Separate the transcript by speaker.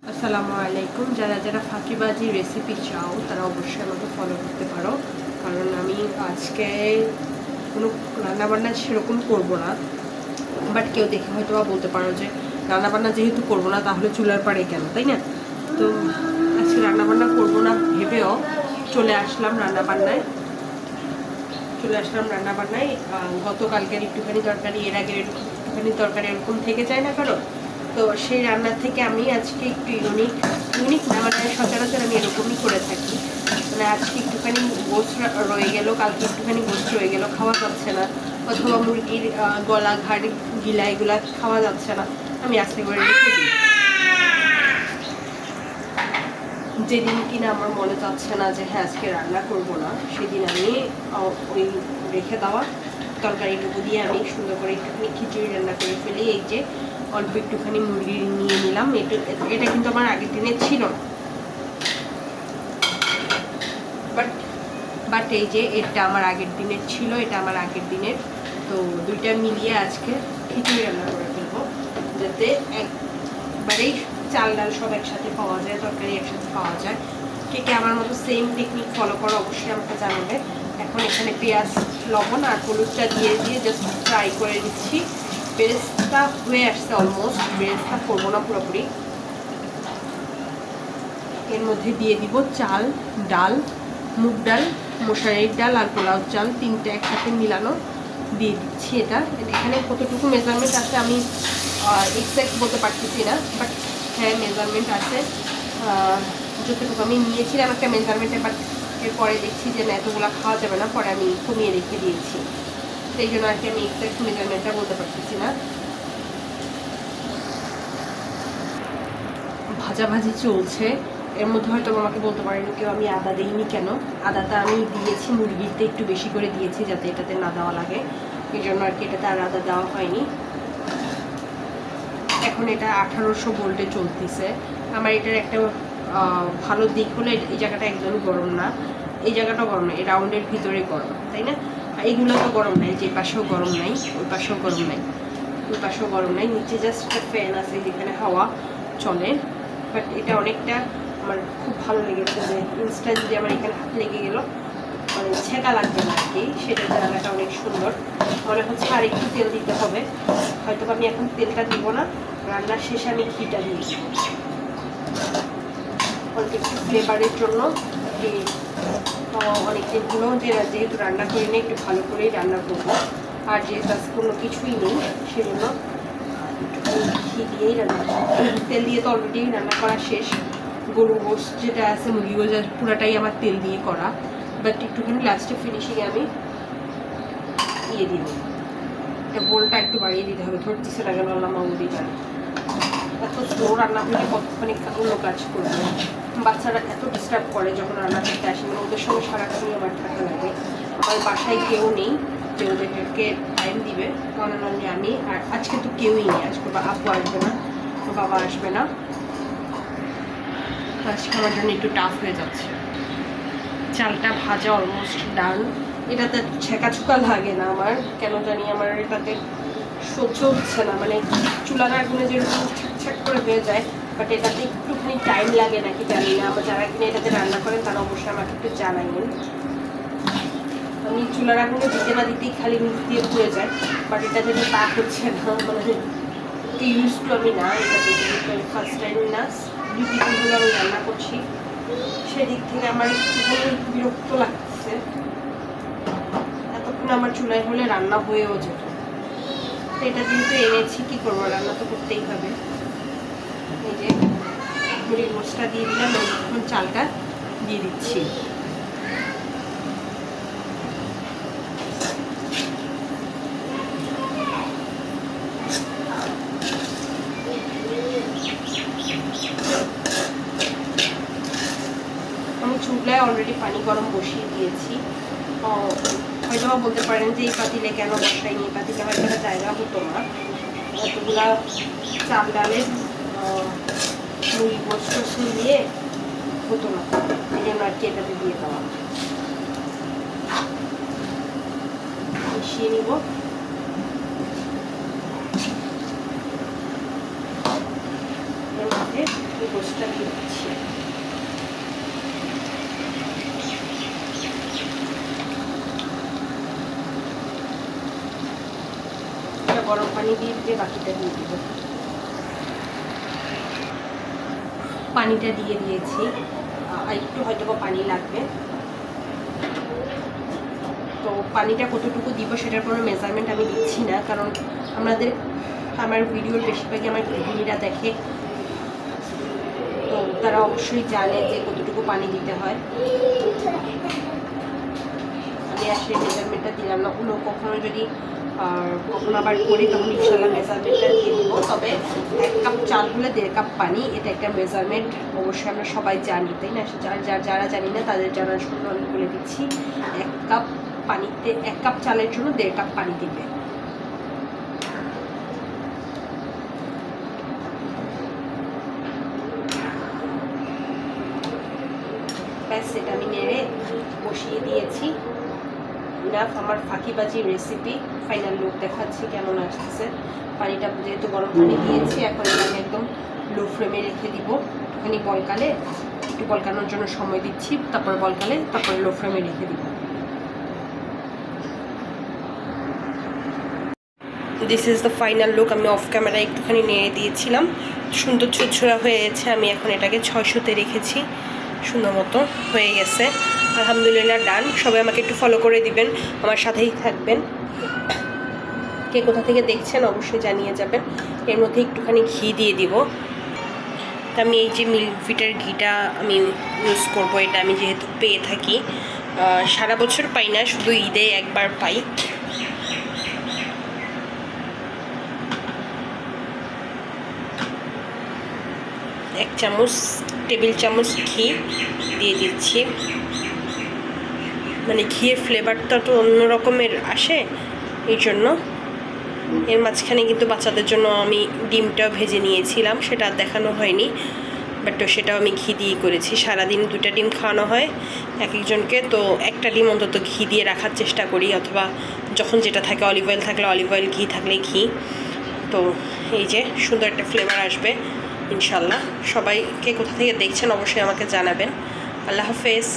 Speaker 1: আসসালামু আলাইকুম। যারা যারা ফাঁকিবাজি রেসিপি চাও তারা অবশ্যই আমাকে ফলো করতে পারো, কারণ আমি আজকে কোনো রান্নাবান্না সেরকম করব না। বাট কেউ দেখে হয়তো বা বলতে পারো যে রান্নাবান্না যেহেতু করব না তাহলে চুলার পাড়ে কেন, তাই না? তো আজকে রান্নাবান্না করব না ভেবেও চলে আসলাম রান্নাবান্নায়। গতকালকের একটুখানি তরকারি, এর আগের একটুখানি তরকারি এরকম থেকে যায় না কারো। তো সেই রান্নার থেকে আমি আজকে একটু ইউনিক না, মানে সচরাচর আমি এরকমই করে থাকি। মানে আজকে একটুখানি গোস্ত রয়ে গেল, কালকে একটুখানি গোস্ত রয়ে গেল, খাওয়া যাচ্ছে না, অথবা মুরগির গলা ঘাড় গিলা এগুলা খাওয়া যাচ্ছে না, আমি আস্তে করে রেখে দিই। যেদিন কিনা আমার মনে চাচ্ছে না যে হ্যাঁ আজকে রান্না করব না, সেদিন আমি ওই রেখে দেওয়া তরকারিটুকু দিয়ে আমি সুন্দর করে একটুখানি খিচুড়ি রান্না করে ফেলি। এই যে অল্প একটুখানি মুরগি নিয়ে নিলাম, এটা কিন্তু আমার আগের দিনে ছিল না, বাট এই যে এটা আমার আগের দিনের ছিল, এটা আমার আগের দিনের। তো দুইটা মিলিয়ে আজকে খিচুড়ি রান্না করে ফেলবো, যাতে একবারেই চাল ডাল সব একসাথে পাওয়া যায়, তরকারি একসাথে পাওয়া যায়। কে কে আমার মতো সেম টেকনিক ফলো করো অবশ্যই আমাকে জানাবে। এখন এখানে পেঁয়াজ, লবণ আর হলুদটা দিয়ে জাস্ট ফ্রাই করে দিচ্ছি। বেরেস্তা হয়ে আসছে অলমোস্ট, বেরেস্তা করবো না পুরোপুরি। এর মধ্যে দিয়ে দিব চাল, ডাল, মুগ ডাল, মশারির ডাল আর পোলাও চাল, তিনটে একসাথে মিলানো দিয়ে দিচ্ছি। এখানে কতটুকু মেজারমেন্ট আছে আমি এক্সাক্ট বলতে পারতেছি না, বাট হ্যাঁ মেজারমেন্ট আছে। যতটুকু আমি নিয়েছিলাম একটা মেজারমেন্টে, বাট এরপরে দেখছি যে না এতগুলো খাওয়া যাবে না, পরে আমি কমিয়ে রেখে দিয়েছি। সেই জন্য আর কি আমি এক্সাক্ট মেজারমেন্টটা বলতে পারতেছি না। ভাজাভাজি চলছে, এর মধ্যে হয়তো আমাকে বলতে পারেন কেউ আমি আদা দিইনি কেন। আদাটা আমি দিয়েছি মুরগিতে একটু বেশি করে দিয়েছি যাতে এটাতে না দেওয়া লাগে, এই জন্য আর কি এটাতে আর আদা দেওয়া হয়নি। এখন এটা 1800 ভোল্টে চলতেছে। আমার এটার একটা ভালো দিক হলো এই জায়গাটা একদম গরম না, এই জায়গাটাও গরম না, এই রাউন্ডের ভিতরে গরম, তাই না? এইগুলো তো গরম নাই, যে পাশেও গরম নাই, ওই পাশেও গরম নাই, ওই পাশেও গরম নাই, নিচে জাস্ট একটা ফ্যান আছে যেখানে হাওয়া চলে। বাট এটা অনেকটা আমার খুব ভালো লেগেছে যে ইনস্ট্যান্ট যদি আমার এখানে হাত লেগে গেল মানে ছেঁকা লাগবে না আর কি, সেটার জায়গাটা অনেক সুন্দর মনে হচ্ছে। আর একটু তেল দিতে হবে, হয়তো আমি এখন তেলটা দিব না, রান্নার শেষে আমি ঘিটা দিই অল্প একটু ফ্লেভারের জন্য। অনেক দিনগুলো যেহেতু রান্না করি না, একটু ভালো করেই রান্না করবো, আর যেহেতু আজকে কোনো কিছুই নেই সেজন্য ঘি দিয়েই রান্না করবো। তেল দিয়ে তো অলরেডি রান্না করা শেষ। গরু গোস্ত যেটা আছে, মুরগি গোস্ত পুরাটাই আমার তেল দিয়ে করা, বাট একটুখানি লাস্টে ফিনিশিংয়ে আমি দিয়ে দিব। এটা বোলটা একটু বাড়িয়ে দিতে হবে, ধরতেছে না কেন আল্লাহ মাউদি জানে। এত স্লো রান্না করলে কতখানি অন্য কাজ করবে। বাচ্চারা এত ডিস্টার্ব করে যখন রান্না করতে আসে, মানে ওদের সঙ্গে সারাক্ষণই আমার থাকা লাগে। আমার বাসায় কেউ নেই যে ওদেরকে টাইম দিবে, অনলি আমি। আর আজকে তো কেউই নেই, আজকে আব্বু আসবে না, বাবা আসবে না, আজকে আমার জন্য একটু টাফ হয়ে যাচ্ছে। চালটা ভাজা অলমোস্ট ডান। এটাতে ছেঁকা ছুকা লাগে না আমার, কেন জানি আমার এটাতে সহ্য হচ্ছে না, মানে চুলার আগুনে যেরকম ছাক করে হয়ে যায়, বাট এটাতে একটুখানি টাইম লাগে নাকি জানি না। আমার যারা কিনে এটাতে রান্না করেন তারা অবশ্যই আমাকে একটু জানাইন। আমি চুলার আগুনে দিতে না দিতেই খালি নিচ দিয়ে হয়ে যায়, বাট এটা যেটা তা হচ্ছে না, মানে ইউজ টু আমি না, এটাতে ফার্স্ট টাইম না, 2-3 দিন আমি রান্না করছি, সেদিক থেকে আমার একটুখানি বিরক্ত লাগছে। এতক্ষণ আমার চুলায় হলে রান্না হয়েও যেত, তো এটা যেহেতু এনেছি কী করবো, রান্না তো করতেই হবে। এই যে মুড়ির গোষ্ঠটা দিয়ে দিলাম, এখন চালটা দিয়ে দিচ্ছি। আমি চুলায় অলরেডি পানি গরম বসিয়ে দিয়েছি। হয়তো বা বলতে পারেন যে এই পাতিলে কেন বসাইনি, এই পাতিলে হয়তো একটা জায়গা হতো না, এতগুলা চাল ডালের মুড়ি গোস্ত দিয়ে হতো না, এই জন্য আর কি এটাতে দিয়ে দেওয়া। মিশিয়ে নিব। এর মধ্যে গোশতটা দিয়ে দিচ্ছি। গরম পানি দিয়ে বাকিটা দিয়ে দিব। পানিটা দিয়ে দিয়েছি, একটু হয়তো পানি লাগবে। তো পানিটা কতটুকু দিব সেটার কোনো মেজারমেন্ট আমি দিচ্ছি না, কারণ আমার ভিডিওর বেশিরভাগই আমার গৃহিণীরা দেখে, তো তারা অবশ্যই জানে যে কতটুকু পানি দিতে হয়। আমি আসলে মেজারমেন্টটা দিলাম না, অন্য কখনো যদি কখনো আবার করি তখন ইনশাল্লাহ মেজারমেন্টটা দিয়ে দিব। তবে 1 কাপ চাল হলে 1.5 কাপ পানি, এটা একটা মেজারমেন্ট অবশ্যই আমরা সবাই জানি, তাই না? যারা জানি না তাদের জানার জন্য আমি বলে দিচ্ছি, 1 কাপ পানিতে 1 কাপ চালের জন্য 1.5 কাপ পানি দিবে। ব্যাস, এটা আমি নেড়ে বসিয়ে দিয়েছি। ইনাফ আমার ফাঁকিবাজি রেসিপি। ফাইনাল লুক দেখাচ্ছি কেমন আসতেছে। পানিটা যেহেতু গরম পানি দিয়েছি, এখন আমি একদম লো ফ্লেমে রেখে দিব। একটুখানি বলকালে, একটু বলকানোর জন্য সময় দিচ্ছি, তারপর বলকালে তারপর লো ফ্লেমে রেখে দিব। This is the final look. আমি অফ ক্যামেরায় একটুখানি নেড়ে দিয়েছিলাম, সুন্দর ছোটছোড়া হয়ে গেছে। আমি এখন এটাকে 600-তে রেখেছি, সুন্দর মতো হয়ে গেছে। আলহামদুলিল্লাহ ডান। সবাই আমাকে একটু ফলো করে দিবেন, আমার সাথেই থাকবেন। কে কোথা থেকে দেখছেন অবশ্যই জানিয়ে যাবেন। এর মধ্যে একটুখানি ঘি দিয়ে দিব। তা আমি এই যে মিল্কভিটার ঘিটা আমি ইউজ করব। এটা আমি যেহেতু পেয়ে থাকি, সারা বছর পাই না, শুধু ঈদে একবার পাই। এক টেবিল চামচ ঘি দিয়ে দিচ্ছি। মানে ঘিয়ের ফ্লেভারটা তো অন্য রকমের আসে, এই জন্য। এর মাঝখানে কিন্তু বাচ্চাদের জন্য আমি ডিমটাও ভেজে নিয়েছিলাম, সেটা দেখানো হয়নি, বাট সেটাও আমি ঘি দিয়ে করেছি। সারাদিন 2টা ডিম খাওয়ানো হয় এক একজনকে, তো একটা ডিম অন্তত ঘি দিয়ে রাখার চেষ্টা করি, অথবা যখন যেটা থাকে, অলিভ অয়েল থাকলে অলিভ অয়েল, ঘি থাকলে ঘি। তো এই যে সুন্দর একটা ফ্লেভার আসবে ইনশাল্লাহ। সবাইকে কোথা থেকে দেখছেন অবশ্যই আমাকে জানাবেন। আল্লাহ হাফেজ।